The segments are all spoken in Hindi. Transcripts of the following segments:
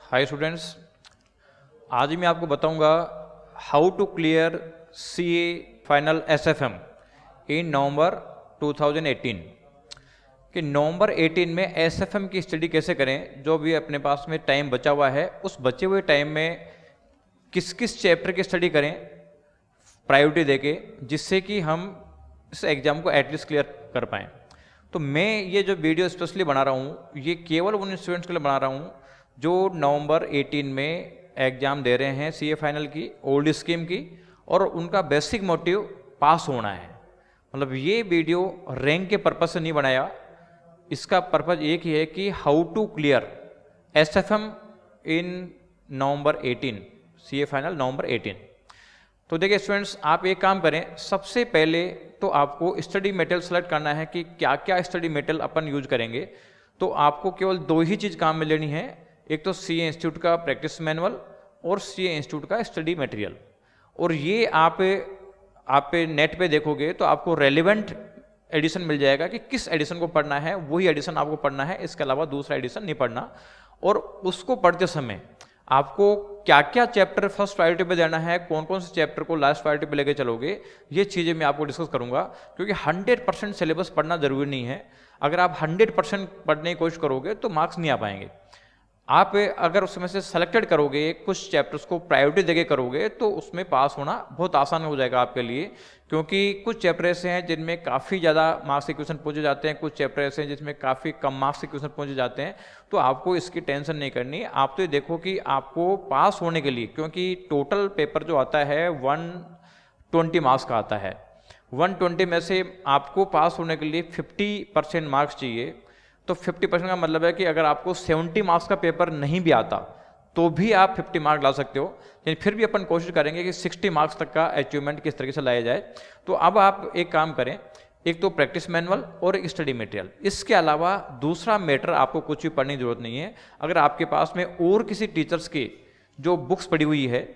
हाय स्टूडेंट्स, आज मैं आपको बताऊंगा how to clear CA final SFM in November 2018 कि नवंबर 18 में एसएफएम की स्टडी कैसे करें। जो भी अपने पास में टाइम बचा हुआ है उस बचे हुए टाइम में किस किस चैप्टर की स्टडी करें प्रायोरिटी देके, जिससे कि हम इस एग्ज़ाम को एटलीस्ट क्लियर कर पाएँ। तो मैं ये जो वीडियो स्पेशली बना रहा हूँ ये केवल उन स्टूडेंट्स के लिए बना रहा हूँ जो नवंबर 18 में एग्ज़ाम दे रहे हैं सीए फाइनल की ओल्ड स्कीम की, और उनका बेसिक मोटिव पास होना है। मतलब ये वीडियो रैंक के पर्पज़ से नहीं बनाया, इसका पर्पज़ एक ही है कि how to clear SFM in November 18, CA final November 18। तो देखिए स्टूडेंट्स, आप एक काम करें, सबसे पहले तो आपको स्टडी मटेरियल सेलेक्ट करना है कि क्या क्या स्टडी मटेरियल अपन यूज करेंगे। तो आपको केवल दो ही चीज़ काम में लेनी है, एक तो सीए इंस्टीट्यूट का प्रैक्टिस मैनुअल और सीए इंस्टीट्यूट का स्टडी मटेरियल। और ये आप नेट पे देखोगे तो आपको रेलिवेंट एडिशन मिल जाएगा कि किस एडिशन को पढ़ना है, वही एडिशन आपको पढ़ना है, इसके अलावा दूसरा एडिशन नहीं पढ़ना। और उसको पढ़ते समय आपको क्या क्या चैप्टर फर्स्ट प्रायोरिटी पे देना है, कौन कौन से चैप्टर को लास्ट प्रायोरिटी पे लेके चलोगे, ये चीज़ें मैं आपको डिस्कस करूंगा। क्योंकि 100% सिलेबस पढ़ना जरूरी नहीं है। अगर आप 100% पढ़ने की कोशिश करोगे तो मार्क्स नहीं आ पाएंगे। आप अगर उसमें से सेलेक्टेड करोगे, कुछ चैप्टर्स को प्रायोरिटी देके करोगे, तो उसमें पास होना बहुत आसान हो जाएगा आपके लिए। क्योंकि कुछ चैप्टर ऐसे हैं जिनमें काफ़ी ज़्यादा मार्क्स के क्वेश्चन पूछे जाते हैं, कुछ चैप्टर ऐसे हैं जिसमें काफ़ी कम मार्क्स के क्वेश्चन पूछे जाते हैं। तो आपको इसकी टेंशन नहीं करनी। आप तो ये देखो कि आपको पास होने के लिए, क्योंकि टोटल पेपर जो आता है 120 मार्क्स का आता है, 120 में से आपको पास होने के लिए 50% मार्क्स चाहिए। तो 50% का मतलब है कि अगर आपको 70 मार्क्स का पेपर नहीं भी आता तो भी आप 50 मार्क्स ला सकते हो। लेकिन फिर भी अपन कोशिश करेंगे कि 60 मार्क्स तक का अचीवमेंट किस तरीके से लाया जाए। तो अब आप एक काम करें, एक तो प्रैक्टिस मैनुअल और एक स्टडी मटेरियल। इसके अलावा दूसरा मैटर आपको कुछ भी पढ़ने की जरूरत नहीं है। अगर आपके पास में और किसी टीचर्स की जो बुक्स पढ़ी हुई है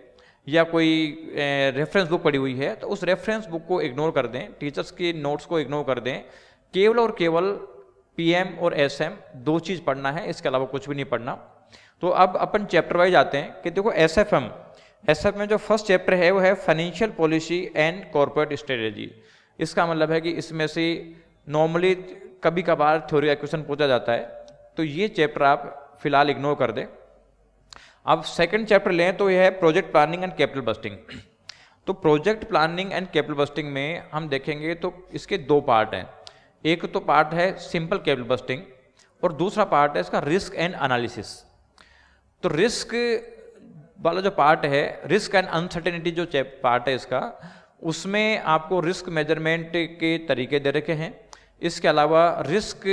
या कोई रेफरेंस बुक पढ़ी हुई है तो उस रेफरेंस बुक को इग्नोर कर दें, टीचर्स के नोट्स को इग्नोर कर दें। केवल और केवल पीएम और एसएम दो चीज़ पढ़ना है, इसके अलावा कुछ भी नहीं पढ़ना। तो अब अपन चैप्टर वाइज आते हैं कि देखो एसएफएम में जो फर्स्ट चैप्टर है वो है financial policy and corporate strategy. इसका मतलब है कि इसमें से नॉर्मली कभी कभार थ्योरी का क्वेश्चन पूछा जाता है, तो ये चैप्टर आप फिलहाल इग्नोर कर दें। अब सेकंड चैप्टर लें तो यह है project planning and capital budgeting. तो project planning and capital budgeting में हम देखेंगे तो इसके दो पार्ट हैं। एक तो पार्ट है सिंपल कैपिटल बस्टिंग और दूसरा पार्ट है इसका रिस्क एंड एनालिसिस। तो रिस्क वाला जो पार्ट है, रिस्क एंड अनसर्टेनिटी जो पार्ट है इसका, उसमें आपको रिस्क मेजरमेंट के तरीके दे रखे हैं। इसके अलावा risk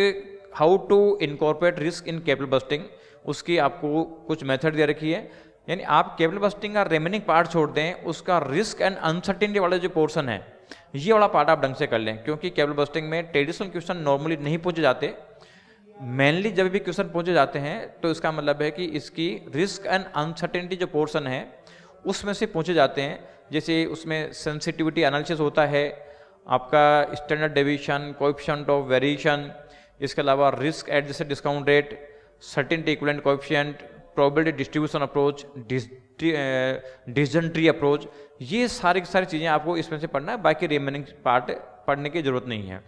how to incorporate risk in capital budgeting, उसकी आपको कुछ मेथड दे रखी है। यानी आप कैपिटल बस्टिंग का रिमेनिंग पार्ट छोड़ दें, उसका रिस्क एंड अनसर्टेनिटी वाला जो पोर्शन है ये वाला पार्ट आप ढंग से कर लें। क्योंकि कैपिटल बस्टिंग में ट्रेडिशनल क्वेश्चन नॉर्मली नहीं पूछे जाते, मेनली जब भी क्वेश्चन पूछे जाते हैं तो इसका मतलब है कि इसकी रिस्क एंड अनसर्टेनिटी जो पोर्शन है उसमें से पूछे जाते हैं। जैसे उसमें सेंसिटिविटी एनालिसिस होता है, आपका standard deviation, coefficient of variation, इसके अलावा risk adjusted discount rate, certainty equivalent coefficient, probability distribution approach, decision tree approach, ये सारी चीज़ें आपको इसमें से पढ़ना है। बाकी रिमेनिंग पार्ट पढ़ने की जरूरत नहीं है।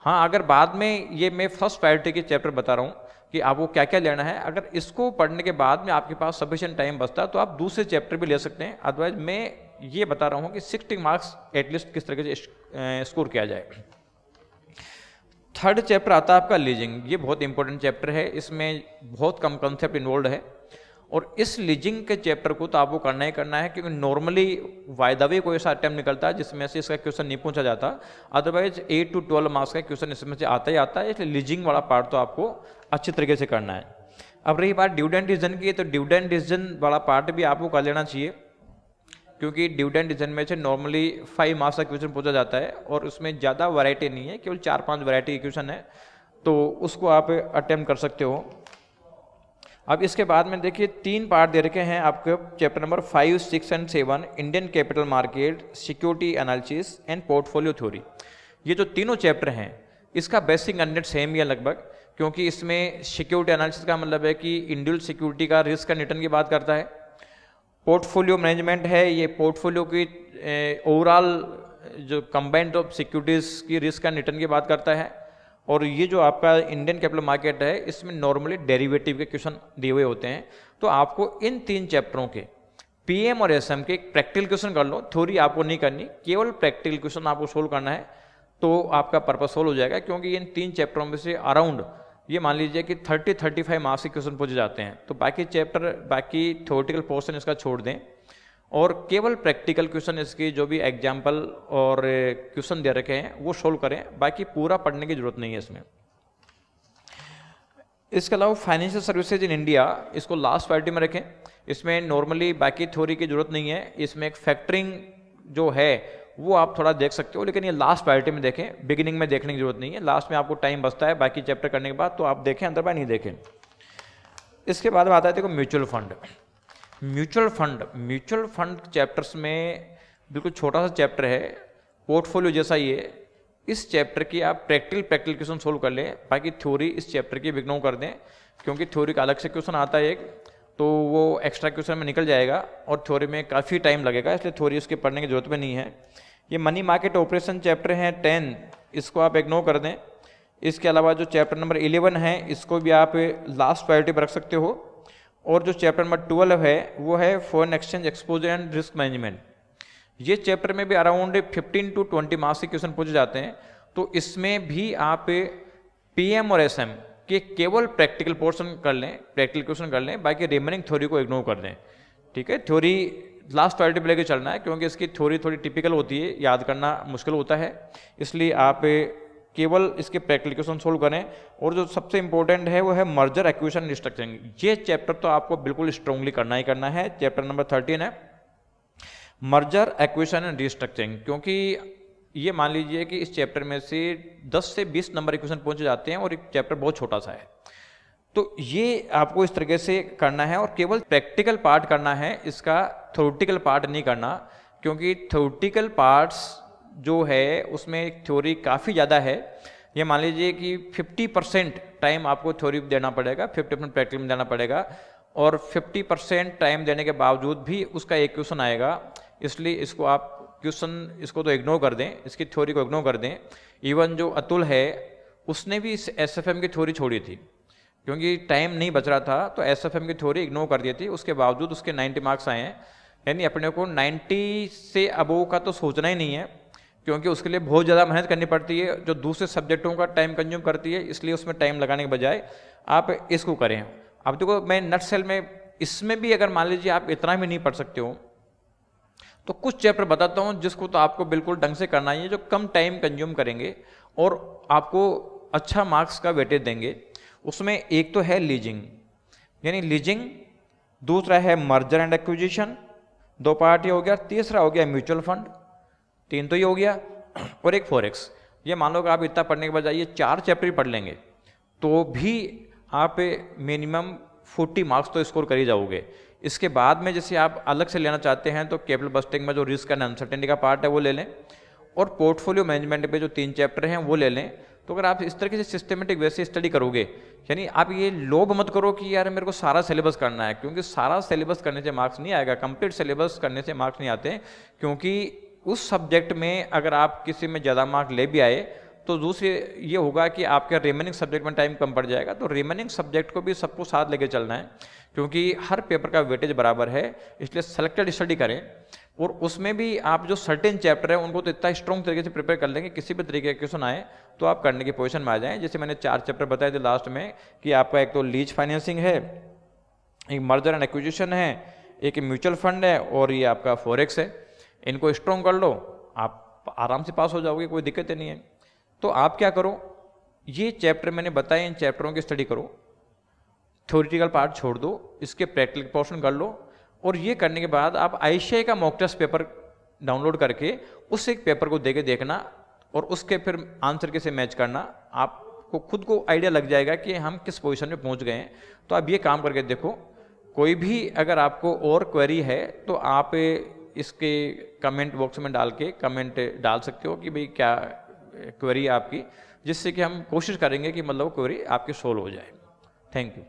हाँ, अगर बाद में ये मैं फर्स्ट प्रायोरिटी के चैप्टर बता रहा हूँ कि आपको क्या क्या लेना है, अगर इसको पढ़ने के बाद में आपके पास सफिशिएंट टाइम बचता है तो आप दूसरे चैप्टर भी ले सकते हैं। अदरवाइज मैं ये बता रहा हूँ कि 60 मार्क्स एटलीस्ट किस तरीके से स्कोर किया जाए। थर्ड चैप्टर आता है आपका लीजिंग। ये बहुत इंपॉर्टेंट चैप्टर है, इसमें बहुत कम कंसेप्ट इन्वॉल्व है। और इस लीजिंग के चैप्टर को तो आपको करना ही करना है, क्योंकि नॉर्मली वायदावे कोई ऐसा अटेम्प्ट निकलता है जिसमें से इसका क्वेश्चन नहीं पूछा जाता। अदरवाइज 8 to 12 मार्क्स का क्वेश्चन इसमें से आता ही आता है। इसलिए लीजिंग वाला पार्ट तो आपको अच्छी तरीके से करना है। अब रही बात डिविडेंड डिसीजन की, तो डिविडेंड डिसीजन वाला पार्ट भी आपको कर लेना चाहिए, क्योंकि डिविडेंड डिसीजन में से नॉर्मली 5 मार्क्स का क्वेश्चन पूछा जाता है और उसमें ज़्यादा वैरायटी नहीं है, केवल 4-5 वैरायटी के क्वेश्चन है, तो उसको आप अटेम्प्ट कर सकते हो। अब इसके बाद में देखिए 3 पार्ट दे रखे हैं आपके chapter number 5, 6 and 7, Indian capital market, security analysis and portfolio theory. ये जो तीनों चैप्टर हैं इसका बेसिक कंटेंट सेम ही है लगभग, क्योंकि इसमें सिक्योरिटी एनालिसिस का मतलब है कि इंडिविजुअल सिक्योरिटी का रिस्क एंड रिटर्न की बात करता है। पोर्टफोलियो मैनेजमेंट है, ये पोर्टफोलियो की ओवरऑल जो कंबाइंड ऑफ सिक्योरिटीज़ की रिस्क एंड रिटर्न की बात करता है। और ये जो आपका इंडियन कैपिटल मार्केट है, इसमें नॉर्मली डेरिवेटिव के क्वेश्चन दिए हुए होते हैं। तो आपको इन 3 चैप्टरों के पीएम और एसएम के एक प्रैक्टिकल क्वेश्चन कर लो, थ्योरी आपको नहीं करनी, केवल प्रैक्टिकल क्वेश्चन आपको सोल्व करना है, तो आपका पर्पस सोल्व हो जाएगा। क्योंकि इन 3 चैप्टरों में से अराउंड ये मान लीजिए कि 30-35 मार्क्स के क्वेश्चन पूछे जाते हैं। तो बाकी चैप्टर, बाकी थ्योरेटिकल पोर्शन इसका छोड़ दें और केवल प्रैक्टिकल क्वेश्चन इसकी जो भी एग्जाम्पल और क्वेश्चन दे रखे हैं वो सोल्व करें, बाकी पूरा पढ़ने की जरूरत नहीं है इसमें। इसके अलावा फाइनेंशियल सर्विसेज इन इंडिया, इसको लास्ट प्रायोरिटी में रखें। इसमें नॉर्मली बाकी थ्योरी की जरूरत नहीं है, इसमें एक फैक्टरिंग जो है वो आप थोड़ा देख सकते हो, लेकिन ये लास्ट प्रायोरिटी में देखें, बिगिनिंग में देखने की जरूरत नहीं है। लास्ट में आपको टाइम बचता है बाकी चैप्टर करने के बाद, तो आप देखें, अंदर बार नहीं देखें। इसके बाद में आता है देखो mutual fund. Mutual fund chapters में बिल्कुल छोटा सा चैप्टर है, पोर्टफोलियो जैसा ही है। इस चैप्टर की आप प्रैक्टिकल क्वेश्चन सोल्व कर लें, बाकी थ्योरी इस चैप्टर की इग्नोर कर दें, क्योंकि थ्योरी का अलग से क्वेश्चन आता है एक, तो वो एक्स्ट्रा क्वेश्चन में निकल जाएगा और थ्योरी में काफ़ी टाइम लगेगा, इसलिए थ्योरी उसके पढ़ने की जरूरत में नहीं है। ये मनी मार्केट ऑपरेशन चैप्टर है 10, इसको आप इग्नोर कर दें। इसके अलावा जो चैप्टर नंबर 11 है, इसको भी आप लास्ट प्रायोरिटी पर रख सकते हो। और जो चैप्टर नंबर 12 है वो है foreign exchange exposure and risk management. ये चैप्टर में भी अराउंड 15 to 20 मार्क्स के क्वेश्चन पूछे जाते हैं। तो इसमें भी आप पीएम और एसएम के केवल प्रैक्टिकल पोर्शन कर लें, प्रैक्टिकल क्वेश्चन कर लें, बाकी रिमेनिंग थ्योरी को इग्नोर कर दें। ठीक है, थ्योरी लास्ट प्रायोरिटी पे लेके चलना है, क्योंकि इसकी थ्योरी थोड़ी टिपिकल होती है, याद करना मुश्किल होता है, इसलिए आप केवल इसके प्रैक्टिकल क्वेश्चन सोल्व करें। और जो सबसे इंपॉर्टेंट है वो है मर्जर एक्विजिशन रिस्ट्रक्चरिंग। ये चैप्टर तो आपको बिल्कुल स्ट्रांगली करना ही करना है। चैप्टर नंबर 13 है मर्जर एक्विजिशन एंड रिस्ट्रक्चरिंग, क्योंकि ये मान लीजिए कि इस चैप्टर में से 10 से 20 नंबर क्वेश्चन पहुंचे जाते हैं और एक चैप्टर बहुत छोटा सा है। तो ये आपको इस तरीके से करना है और केवल प्रैक्टिकल पार्ट करना है, इसका थ्योरेटिकल पार्ट नहीं करना, क्योंकि थ्योरेटिकल पार्ट्स जो है उसमें थ्योरी काफ़ी ज़्यादा है। ये मान लीजिए कि 50% टाइम आपको थ्योरी देना पड़ेगा, 50% प्रैक्टिकल में देना पड़ेगा, और 50% टाइम देने के बावजूद भी उसका एक क्वेश्चन आएगा। इसलिए इसको आप क्वेश्चन इसको तो इग्नोर कर दें, इसकी थ्योरी को इग्नोर कर दें। इवन जो अतुल है उसने भी इस एसएफएम की थ्योरी छोड़ी थी, क्योंकि टाइम नहीं बच रहा था, तो एसएफएम की थ्योरी इग्नोर कर दी थी। उसके बावजूद उसके 90 मार्क्स आए हैं। यानी अपने को 90 से अबोव का तो सोचना ही नहीं है, क्योंकि उसके लिए बहुत ज़्यादा मेहनत करनी पड़ती है, जो दूसरे सब्जेक्टों का टाइम कंज्यूम करती है, इसलिए उसमें टाइम लगाने के बजाय आप इसको करें। अब देखो, मैं नट सेल में इसमें भी अगर मान लीजिए आप इतना भी नहीं पढ़ सकते हो, तो कुछ चैप्टर बताता हूँ जिसको तो आपको बिल्कुल ढंग से करना ही है, जो कम टाइम कंज्यूम करेंगे और आपको अच्छा मार्क्स का वेटेज देंगे। उसमें एक तो है लीजिंग, यानी लीजिंग, दूसरा है मर्जर एंड एक्विजिशन, 2 पार्ट ये हो गया, तीसरा हो गया म्यूचुअल फंड, 3 तो ये हो गया, और एक फॉरेक्स। ये मान लो कि आप इतना पढ़ने के बजाय ये 4 चैप्टर ही पढ़ लेंगे तो भी आप मिनिमम 40 मार्क्स तो स्कोर कर ही जाओगे। इसके बाद में जैसे आप अलग से लेना चाहते हैं तो कैपिटल बस्टिंग में जो रिस्क एंड अनसर्टेनिटी का पार्ट है वो ले लें, और पोर्टफोलियो मैनेजमेंट पे जो 3 चैप्टर हैं वो ले लें। तो अगर आप इस तरीके से सिस्टमेटिक वे से स्टडी करोगे, यानी आप ये लोभ मत करो कि यार मेरे को सारा सिलेबस करना है, क्योंकि सारा सिलेबस करने से मार्क्स नहीं आएगा, कंप्लीट सिलेबस करने से मार्क्स नहीं आते। क्योंकि उस सब्जेक्ट में अगर आप किसी में ज़्यादा मार्क ले भी आए तो दूसरी ये होगा कि आपके रिमेनिंग सब्जेक्ट में टाइम कम पड़ जाएगा। तो रिमेनिंग सब्जेक्ट को भी सबको साथ लेके चलना है, क्योंकि हर पेपर का वेटेज बराबर है, इसलिए सेलेक्टेड स्टडी करें। और उसमें भी आप जो सर्टेन चैप्टर है उनको तो इतना स्ट्रॉन्ग तरीके से प्रिपेयर कर लेंगे, किसी भी तरीके के क्वेश्चन आए तो आप करने की पोजीशन में आ जाएं। जैसे मैंने 4 चैप्टर बताए थे लास्ट में कि आपका एक तो लीज फाइनेंसिंग है, एक मर्जर एंड एक्विजिशन है, एक म्यूचुअल फंड है, और ये आपका फॉरेक्स है। इनको स्ट्रॉन्ग कर लो, आप आराम से पास हो जाओगे, कोई दिक्कत नहीं है। तो आप क्या करो, ये चैप्टर मैंने बताए, इन चैप्टरों की स्टडी करो, थ्योरेटिकल पार्ट छोड़ दो, इसके प्रैक्टिकल पोर्शन कर लो, और ये करने के बाद आप आईसीआई का मॉक टेस्ट पेपर डाउनलोड करके उस एक पेपर को देके देखना और उसके फिर आंसर कैसे मैच करना, आपको खुद को आइडिया लग जाएगा कि हम किस पोजीशन में पहुंच गए हैं। तो आप ये काम करके देखो। कोई भी अगर आपको और क्वेरी है तो आप इसके कमेंट बॉक्स में डाल के कमेंट डाल सकते हो कि भाई क्या क्वेरी है आपकी, जिससे कि हम कोशिश करेंगे कि मतलब क्वेरी आपकी सोल्व हो जाए। Thank you.